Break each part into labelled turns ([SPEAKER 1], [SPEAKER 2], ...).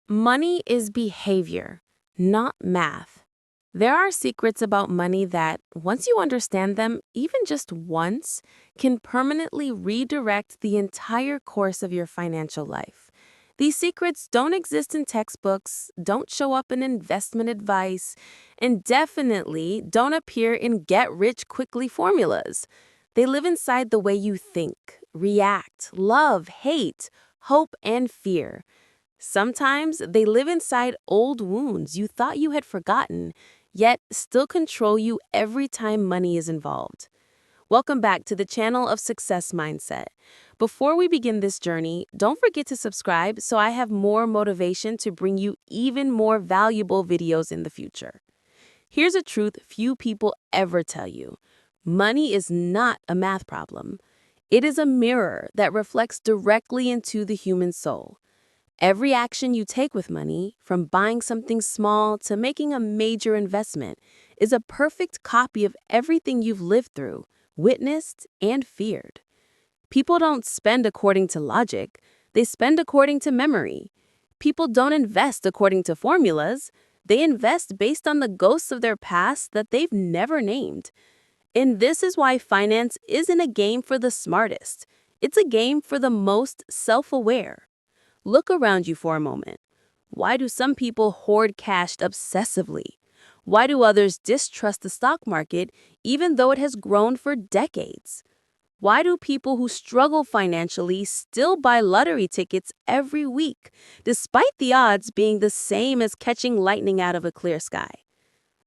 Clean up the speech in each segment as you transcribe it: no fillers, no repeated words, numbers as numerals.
[SPEAKER 1] Money is behavior, not math. There are secrets about money that, once you understand them, even just once, can permanently redirect the entire course of your financial life. These secrets don't exist in textbooks, don't show up in investment advice, and definitely don't appear in get rich quickly formulas. They live inside the way you think, react, love, hate, hope, and fear. Sometimes they live inside old wounds you thought you had forgotten, yet still control you every time money is involved. Welcome back to the channel of Success Mindset. Before we begin this journey, don't forget to subscribe so I have more motivation to bring you even more valuable videos in the future. Here's a truth few people ever tell you. Money is not a math problem. It is a mirror that reflects directly into the human soul. Every action you take with money, from buying something small to making a major investment, is a perfect copy of everything you've lived through, witnessed, and feared. People don't spend according to logic, they spend according to memory. People don't invest according to formulas, they invest based on the ghosts of their past that they've never named. And this is why finance isn't a game for the smartest, it's a game for the most self-aware. Look around you for a moment. Why do some people hoard cash obsessively? Why do others distrust the stock market even though it has grown for decades? Why do people who struggle financially still buy lottery tickets every week, despite the odds being the same as catching lightning out of a clear sky?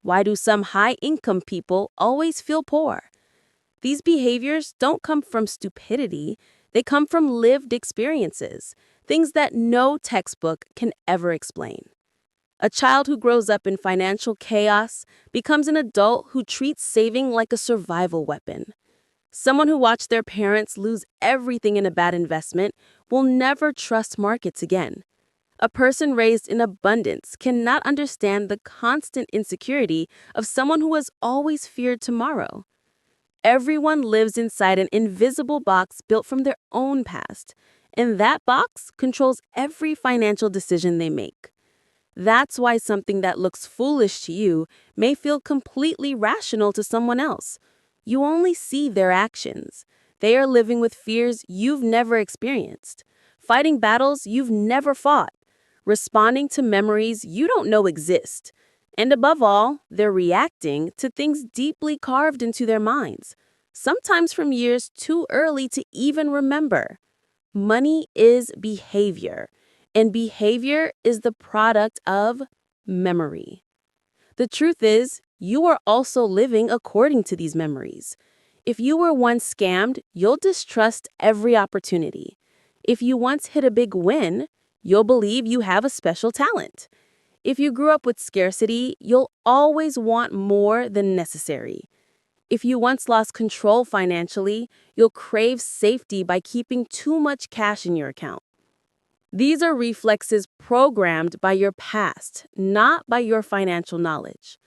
[SPEAKER 1] Why do some high-income people always feel poor? These behaviors don't come from stupidity, they come from lived experiences, things that no textbook can ever explain. A child who grows up in financial chaos becomes an adult who treats saving like a survival weapon. Someone who watched their parents lose everything in a bad investment will never trust markets again. A person raised in abundance cannot understand the constant insecurity of someone who has always feared tomorrow. Everyone lives inside an invisible box built from their own past, and that box controls every financial decision they make. That's why something that looks foolish to you may feel completely rational to someone else. You only see their actions. They are living with fears you've never experienced, fighting battles you've never fought, responding to memories you don't know exist. And above all, they're reacting to things deeply carved into their minds, sometimes from years too early to even remember. Money is behavior, and behavior is the product of memory. The truth is, you are also living according to these memories. If you were once scammed, you'll distrust every opportunity. If you once hit a big win, you'll believe you have a special talent. If you grew up with scarcity, you'll always want more than necessary. If you once lost control financially, you'll crave safety by keeping too much cash in your account. These are reflexes programmed by your past, not by your financial knowledge.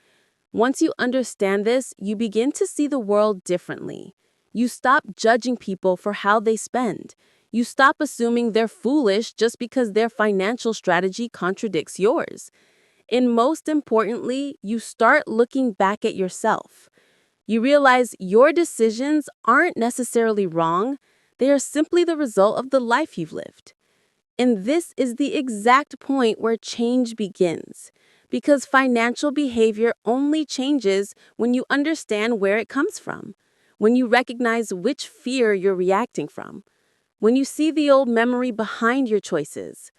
[SPEAKER 1] Once you understand this, you begin to see the world differently. You stop judging people for how they spend. You stop assuming they're foolish just because their financial strategy contradicts yours. And most importantly, you start looking back at yourself. You realize your decisions aren't necessarily wrong, they are simply the result of the life you've lived. And this is the exact point where change begins, because financial behavior only changes when you understand where it comes from, when you recognize which fear you're reacting from, when you see the old memory behind your choices,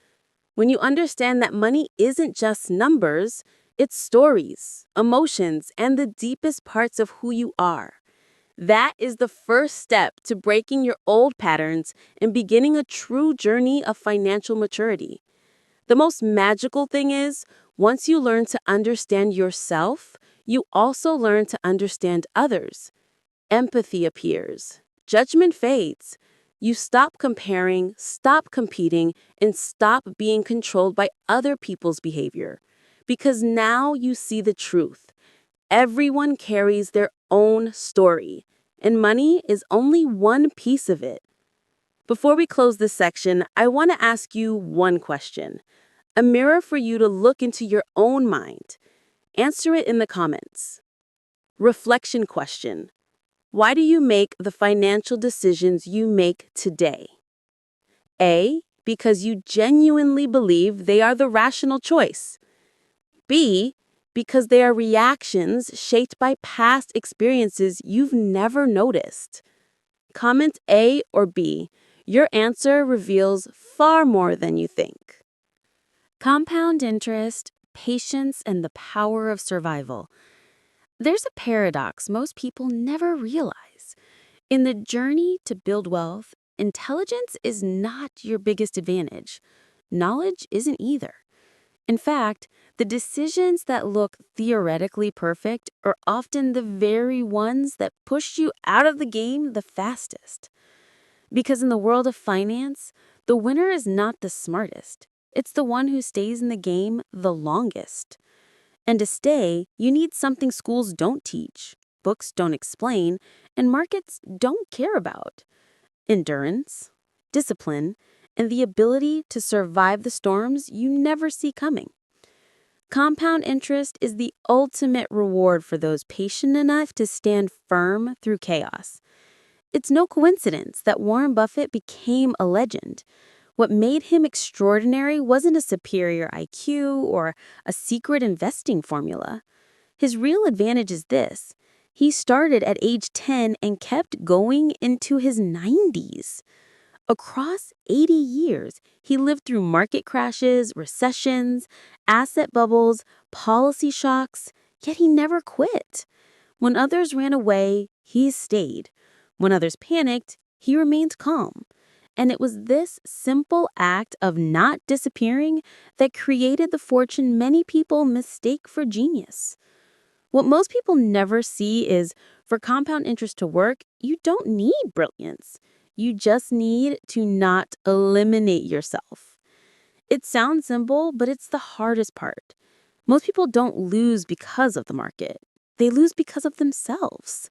[SPEAKER 1] when you understand that money isn't just numbers, it's stories, emotions, and the deepest parts of who you are. That is the first step to breaking your old patterns and beginning a true journey of financial maturity. The most magical thing is, once you learn to understand yourself, you also learn to understand others. Empathy appears. Judgment fades. You stop comparing, stop competing, and stop being controlled by other people's behavior. Because now you see the truth. Everyone carries their own story, and money is only one piece of it. Before we close this section, I want to ask you one question.
[SPEAKER 2] A mirror for you to look into your own mind. Answer it in the comments. Reflection question. Why do you make the financial decisions you make today? A, because you genuinely believe they are the rational choice. B, because they are reactions shaped by past experiences you've never noticed. Comment A or B. Your answer reveals far more than you think. Compound interest, patience, and the power of survival. There's a paradox most people never realize. In the journey to build wealth, intelligence is not your biggest advantage. Knowledge isn't either. In fact, the decisions that look theoretically perfect are often the very ones that push you out of the game the fastest. Because in the world of finance, the winner is not the smartest. It's the one who stays in the game the longest. And to stay, you need something schools don't teach, books don't explain, and markets don't care about: endurance, discipline, and the ability to survive the storms you never see coming. Compound interest is the ultimate reward for those patient enough to stand firm through chaos. It's no coincidence that Warren Buffett became a legend. What made him extraordinary wasn't a superior IQ or a secret investing formula. His real advantage is this: he started at age 10 and kept going into his 90s. Across 80 years, he lived through market crashes, recessions, asset bubbles, policy shocks, yet he never quit. When others ran away, he stayed. When others panicked, he remained calm. And it was this simple act of not disappearing that created the fortune many people mistake for genius. What most people never see is, for compound interest to work, you don't need brilliance. You just need to not eliminate yourself. It sounds simple, but it's the hardest part. Most people don't lose because of the market. They lose because of themselves.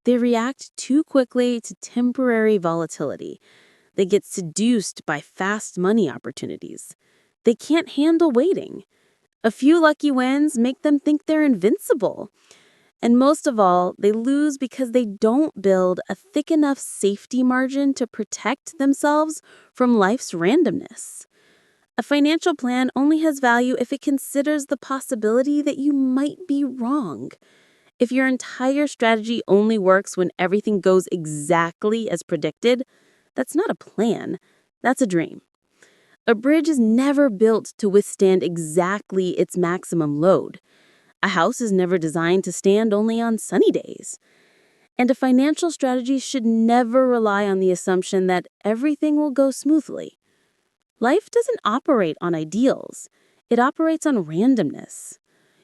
[SPEAKER 2] They react too quickly to temporary volatility. They get seduced by fast money opportunities. They can't handle waiting. A few lucky wins make them think they're invincible. And most of all, they lose because they don't build a thick enough safety margin to protect themselves from life's randomness. A financial plan only has value if it considers the possibility that you might be wrong. If your entire strategy only works when everything goes exactly as predicted, that's not a plan, that's a dream. A bridge is never built to withstand exactly its maximum load. A house is never designed to stand only on sunny days. And a financial strategy should never rely on the assumption that everything will go smoothly. Life doesn't operate on ideals. It operates on randomness.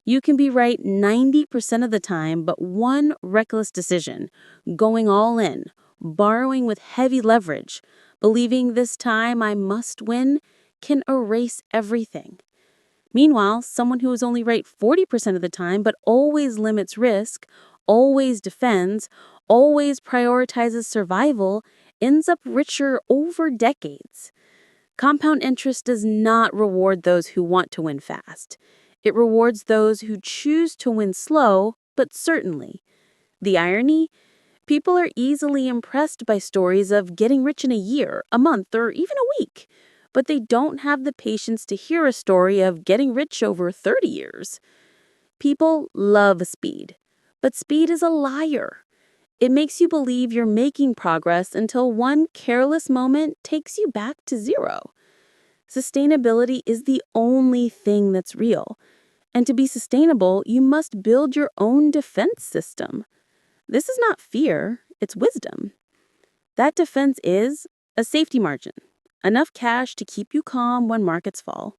[SPEAKER 2] You can be right 90% of the time, but one reckless decision, going all in, borrowing with heavy leverage, believing this time I must win, can erase everything. Meanwhile, someone who is only right 40% of the time but always limits risk, always defends, always prioritizes survival, ends up richer over decades. Compound interest does not reward those who want to win fast. It rewards those who choose to win slow, but certainly. The irony? People are easily impressed by stories of getting rich in a year, a month, or even a week. But they don't have the patience to hear a story of getting rich over 30 years. People love speed, but speed is a liar. It makes you believe you're making progress until one careless moment takes you back to zero. Sustainability is the only thing that's real. And to be sustainable, you must build your own defense system. This is not fear, it's wisdom. That defense is a safety margin, enough cash to keep you calm when markets fall.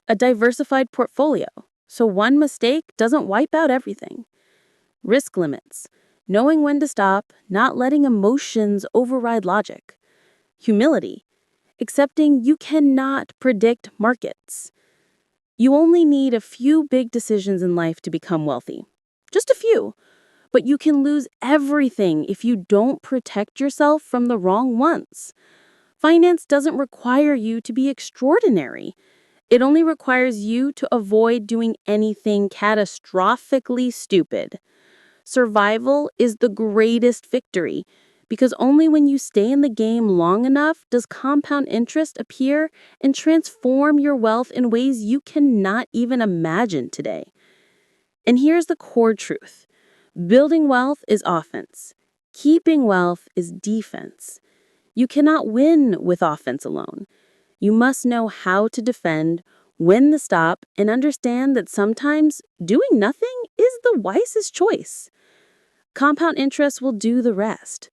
[SPEAKER 2] A diversified portfolio, so one mistake doesn't wipe out everything. Risk limits, knowing when to stop, not letting emotions override logic. Humility, accepting you cannot predict markets. You only need a few big decisions in life to become wealthy. Just a few. But you can lose everything if you don't protect yourself from the wrong ones. Finance doesn't require you to be extraordinary. It only requires you to avoid doing anything catastrophically stupid. Survival is the greatest victory because only when you stay in the game long enough does compound interest appear and transform your wealth in ways you cannot even imagine today. And here's the core truth: building wealth is offense, keeping wealth is defense. You cannot win with offense alone. You must know how to defend, when to stop, and understand that sometimes doing nothing is the wisest choice. Compound interest will do the rest,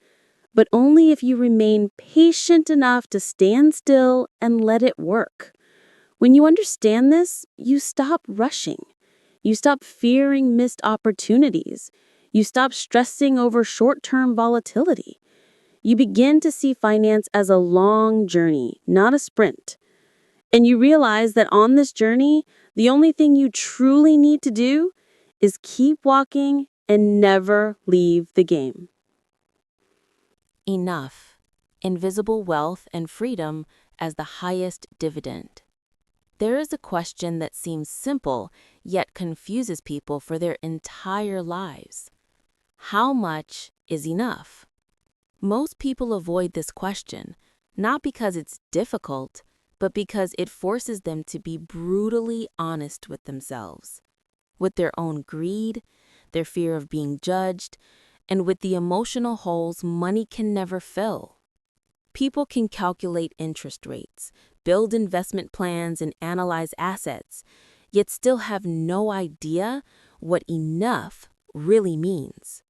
[SPEAKER 2] but only if you remain patient enough to stand still and let it work. When you understand this, you stop rushing. You stop fearing missed opportunities. You stop stressing over short-term volatility. You begin to see finance as a long journey, not a sprint. And you realize that on this journey, the only thing you truly need to do is keep walking and never leave the game.
[SPEAKER 1] Enough. Invisible wealth and freedom as the highest dividend. There is a question that seems simple, yet confuses people for their entire lives. How much is enough? Most people avoid this question, not because it's difficult, but because it forces them to be brutally honest with themselves, with their own greed, their fear of being judged, and with the emotional holes money can never fill. People can calculate interest rates, build investment plans, and analyze assets, yet still have no idea what enough really means.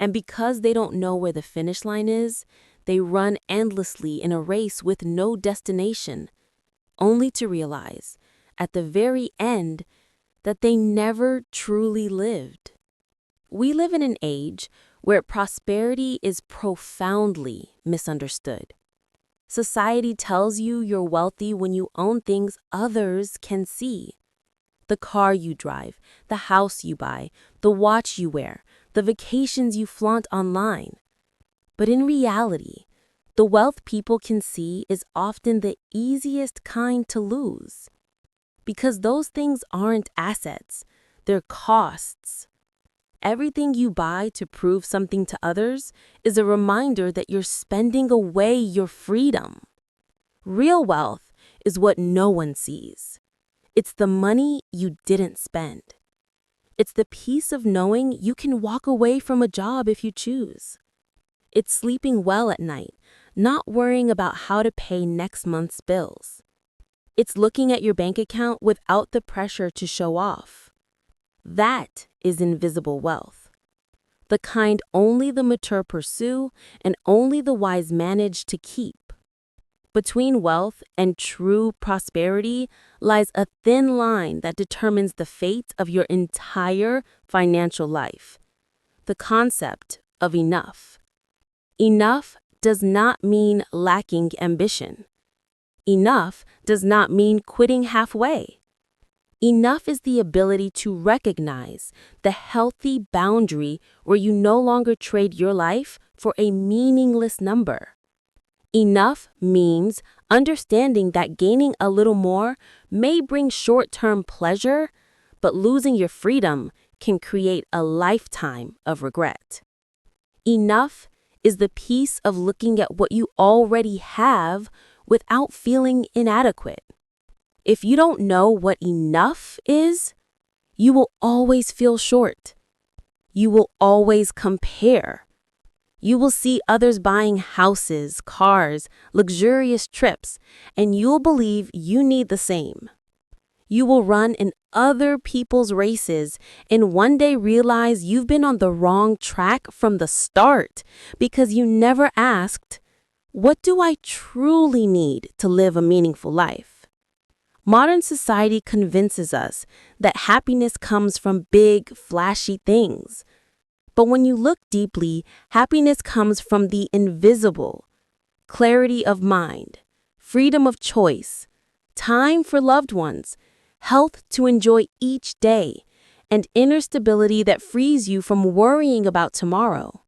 [SPEAKER 1] And because they don't know where the finish line is, they run endlessly in a race with no destination, only to realize, at the very end, that they never truly lived. We live in an age where prosperity is profoundly misunderstood. Society tells you you're wealthy when you own things others can see. The car you drive, the house you buy, the watch you wear, the vacations you flaunt online. But in reality, the wealth people can see is often the easiest kind to lose. Because those things aren't assets, they're costs. Everything you buy to prove something to others is a reminder that you're spending away your freedom. Real wealth is what no one sees. It's the money you didn't spend. It's the peace of knowing you can walk away from a job if you choose. It's sleeping well at night, not worrying about how to pay next month's bills. It's looking at your bank account without the pressure to show off. That is invisible wealth. The kind only the mature pursue and only the wise manage to keep. Between wealth and true prosperity lies a thin line that determines the fate of your entire financial life. The concept of enough. Enough does not mean lacking ambition. Enough does not mean quitting halfway. Enough is the ability to recognize the healthy boundary where you no longer trade your life for a meaningless number. Enough means understanding that gaining a little more may bring short-term pleasure, but losing your freedom can create a lifetime of regret. Enough is the peace of looking at what you already have without feeling inadequate. If you don't know what enough is, you will always feel short. You will always compare. You will see others buying houses, cars, luxurious trips, and you'll believe you need the same. You will run in other people's races and one day realize you've been on the wrong track from the start because you never asked, what do I truly need to live a meaningful life? Modern society convinces us that happiness comes from big, flashy things. But when you look deeply, happiness comes from the invisible: clarity of mind, freedom of choice, time for loved ones, health to enjoy each day, and inner stability that frees you from worrying about tomorrow.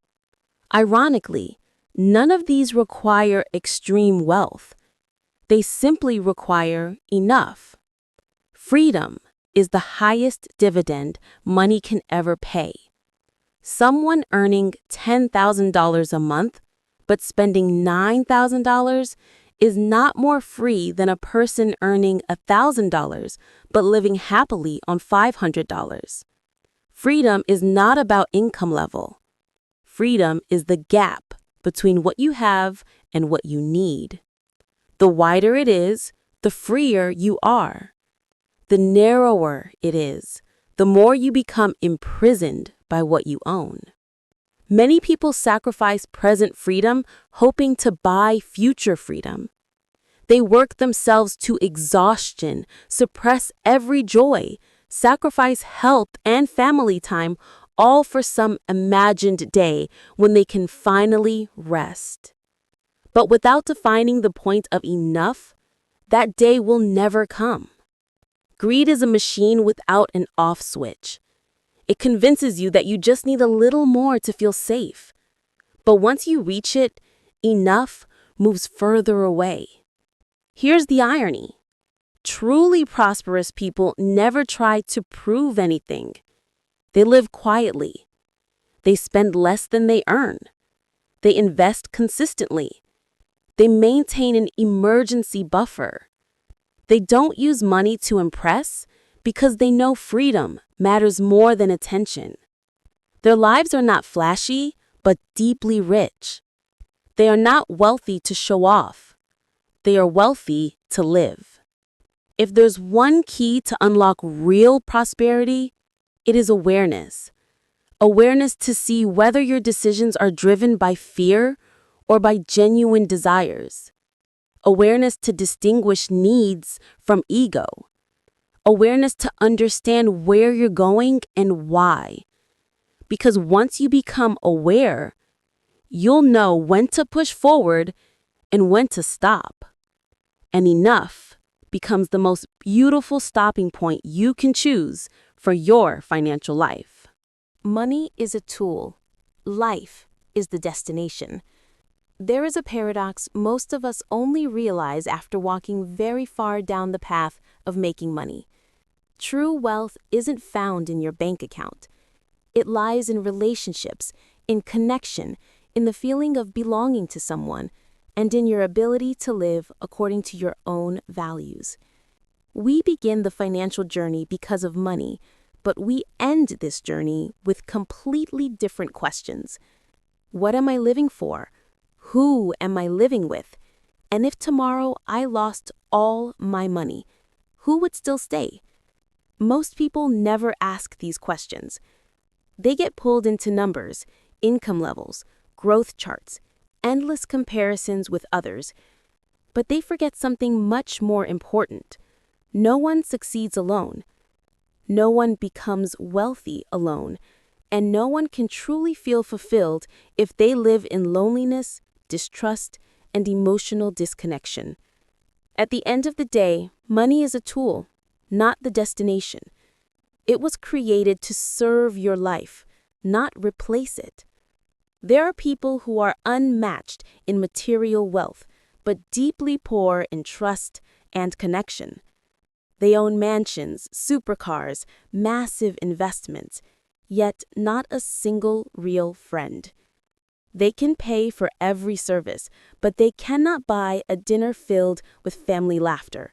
[SPEAKER 1] Ironically, none of these require extreme wealth. They simply require enough.
[SPEAKER 2] Freedom is the highest dividend money can ever pay. Someone earning $10,000 a month but spending $9,000 is not more free than a person earning $1,000 but living happily on $500. Freedom is not about income level. Freedom is the gap between what you have and what you need. The wider it is, the freer you are. The narrower it is, the more you become imprisoned by what you own. Many people sacrifice present freedom hoping to buy future freedom. They work themselves to exhaustion, suppress every joy, sacrifice health and family time, all for some imagined day when they can finally rest. But without defining the point of enough, that day will never come. Greed is a machine without an off switch. It convinces you that you just need a little more to feel safe. But once you reach it, enough moves further away. Here's the irony. Truly prosperous people never try to prove anything. They live quietly. They spend less than they earn. They invest consistently. They maintain an emergency buffer. They don't use money to impress because they know freedom matters more than attention. Their lives are not flashy, but deeply rich. They are not wealthy to show off. They are wealthy to live. If there's one key to unlock real prosperity, it is awareness. Awareness to see whether your decisions are driven by fear or by genuine desires. Awareness to distinguish needs from ego. Awareness to understand where you're going and why. Because once you become aware, you'll know when to push forward and when to stop. And enough becomes the most beautiful stopping point you can choose for your financial life.
[SPEAKER 1] Money is a tool. Life is the destination. There is a paradox most of us only realize after walking very far down the path of making money. True wealth isn't found in your bank account. It lies in relationships, in connection, in the feeling of belonging to someone, and in your ability to live according to your own values. We begin the financial journey because of money, but we end this journey with completely different questions. What am I living for? Who am I living with? And if tomorrow I lost all my money, who would still stay? Most people never ask these questions. They get pulled into numbers, income levels, growth charts, endless comparisons with others. But they forget something much more important. No one succeeds alone. No one becomes wealthy alone. And no one can truly feel fulfilled if they live in loneliness, distrust, and emotional disconnection. At the end of the day, money is a tool, not the destination. It was created to serve your life, not replace it. There are people who are unmatched in material wealth, but deeply poor in trust and connection. They own mansions, supercars, massive investments, yet not a single real friend. They can pay for every service, but they cannot buy a dinner filled with family laughter.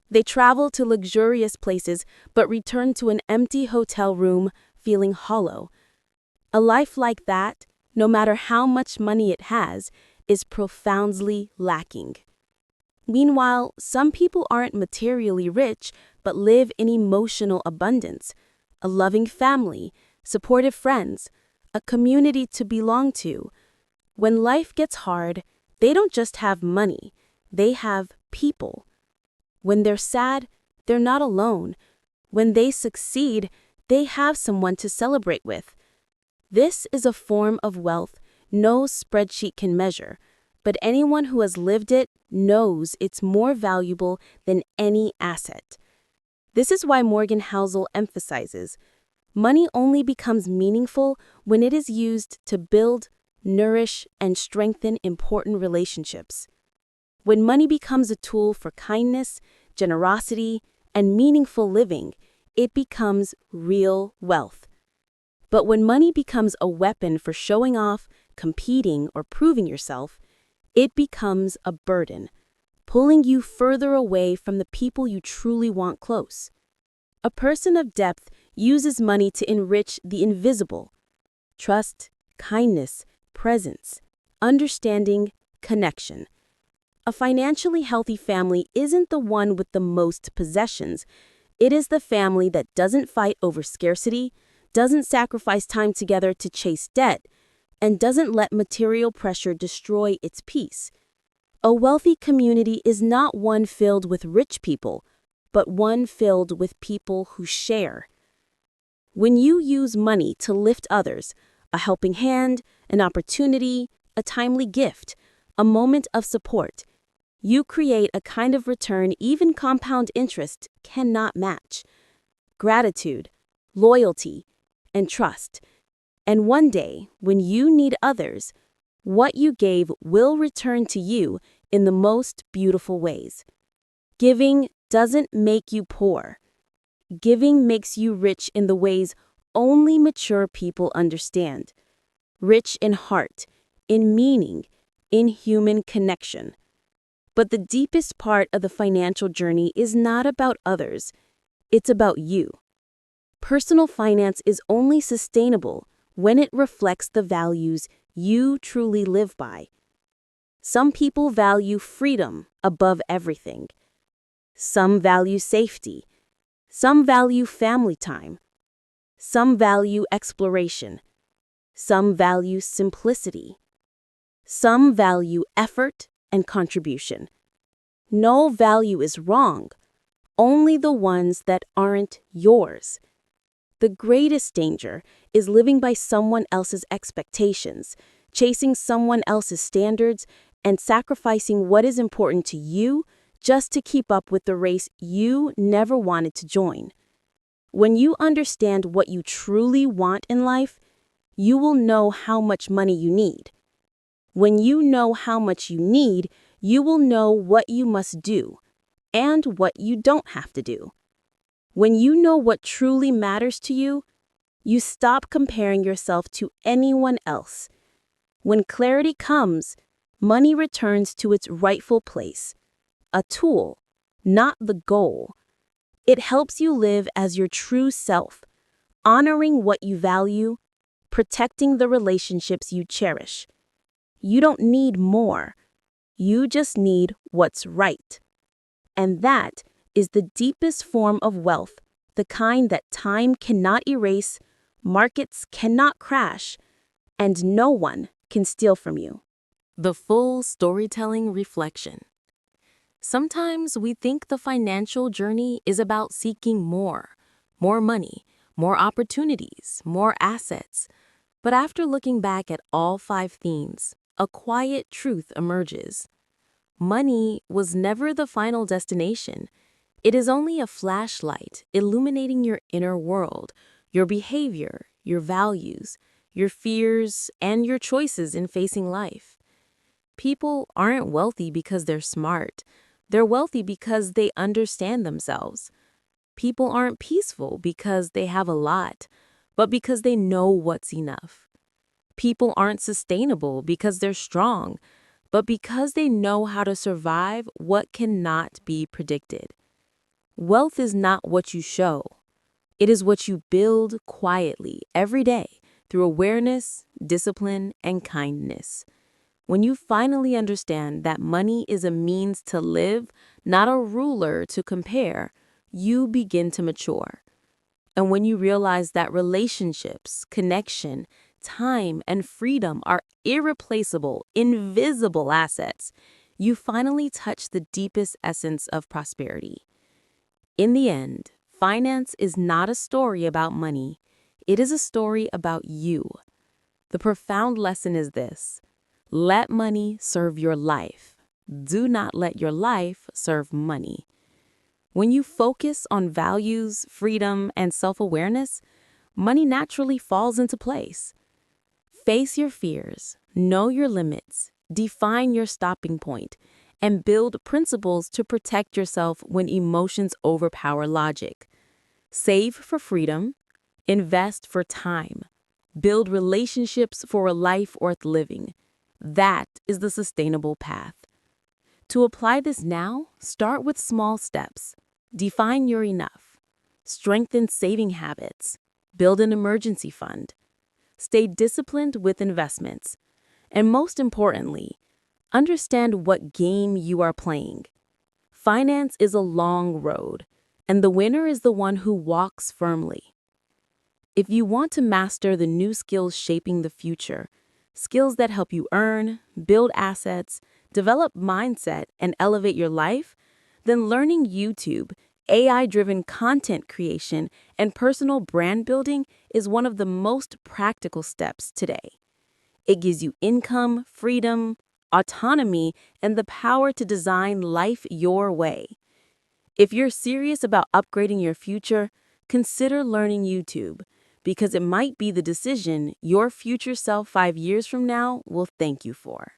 [SPEAKER 1] They travel to luxurious places, but return to an empty hotel room feeling hollow. A life like that, no matter how much money it has, is profoundly lacking. Meanwhile, some people aren't materially rich, but live in emotional abundance, a loving family, supportive friends, a community to belong to. When life gets hard, they don't just have money, they have people. When they're sad, they're not alone. When they succeed, they have someone to celebrate with. This is a form of wealth no spreadsheet can measure, but anyone who has lived it knows it's more valuable than any asset. This is why Morgan Housel emphasizes, money only becomes meaningful when it is used to build, nourish, and strengthen important relationships. When money becomes a tool for kindness, generosity,
[SPEAKER 2] and meaningful living, it becomes real wealth. But when money becomes a weapon for showing off, competing, or proving yourself, it becomes a burden, pulling you further away from the people you truly want close. A person of depth uses money to enrich the invisible: trust, kindness, presence, understanding, connection. A financially healthy family isn't the one with the most possessions. It is the family that doesn't fight over scarcity, doesn't sacrifice time together to chase debt, and doesn't let material pressure destroy its peace. A wealthy community is not one filled with rich people, but one filled with people who share. When you use money to lift others, a helping hand, an opportunity, a timely gift, a moment of support, you create a kind of return even compound interest cannot match: gratitude, loyalty, and trust. And one day, when you need others, what you gave will return to you in the most beautiful ways. Giving doesn't make you poor. Giving makes you rich in the ways only mature people understand. Rich in heart, in meaning, in human connection. But the deepest part of the financial journey is not about others. It's about you. Personal finance is only sustainable when it reflects the values you truly live by. Some people value freedom above everything. Some value safety. Some value family time. Some value exploration. Some value simplicity. Some value effort and contribution. No value is wrong, only the ones that aren't yours. The greatest danger is living by someone else's expectations, chasing someone else's standards, and sacrificing what is important to you just to keep up with the race you never wanted to join. When you understand what you truly want in life, you will know how much money you need. When you know how much you need, you will know what you must do and what you don't have to do. When you know what truly matters to you, you stop comparing yourself to anyone else. When clarity comes, money returns to its rightful place, a tool, not the goal. It helps you live as your true self, honoring what you value, protecting the relationships you cherish. You don't need more. You just need what's right. And that is the deepest form of wealth, the kind that time cannot erase, markets cannot crash, and no one can steal from you.
[SPEAKER 1] The full storytelling reflection. Sometimes we think the financial journey is about seeking more money, more opportunities, more assets. But after looking back at all 5 themes, a quiet truth emerges. Money was never the final destination. It is only a flashlight illuminating your inner world, your behavior, your values, your fears, and your choices in facing life. People aren't wealthy because they're smart. They're wealthy because they understand themselves. People aren't peaceful because they have a lot, but because they know what's enough. People aren't sustainable because they're strong, but because they know how to survive what cannot be predicted. Wealth is not what you show. It is what you build quietly every day through awareness, discipline, and kindness. When you finally understand that money is a means to live, not a ruler to compare, you begin to mature. And when you realize that relationships, connection, time, and freedom are irreplaceable, invisible assets, you finally touch the deepest essence of prosperity. In the end, finance is not a story about money. It is a story about you. The profound lesson is this: let money serve your life. Do not let your life serve money. When you focus on values, freedom, and self-awareness, money naturally falls into place. Face your fears, know your limits, define your stopping point, and build principles to protect yourself when emotions overpower logic. Save for freedom, invest for time, build relationships for a life worth living. That is the sustainable path. To apply this now, start with small steps. Define your enough. Strengthen saving habits. Build an emergency fund. Stay disciplined with investments. And most importantly, understand what game you are playing. Finance is a long road, and the winner is the one who walks firmly. If you want to master the new skills shaping the future, skills that help you earn, build assets, develop mindset, and elevate your life, then learning YouTube, AI-driven content creation, and personal brand building is one of the most practical steps today. It gives you income, freedom, autonomy, and the power to design life your way. If you're serious about upgrading your future, consider learning YouTube, because it might be the decision your future self 5 years from now will thank you for.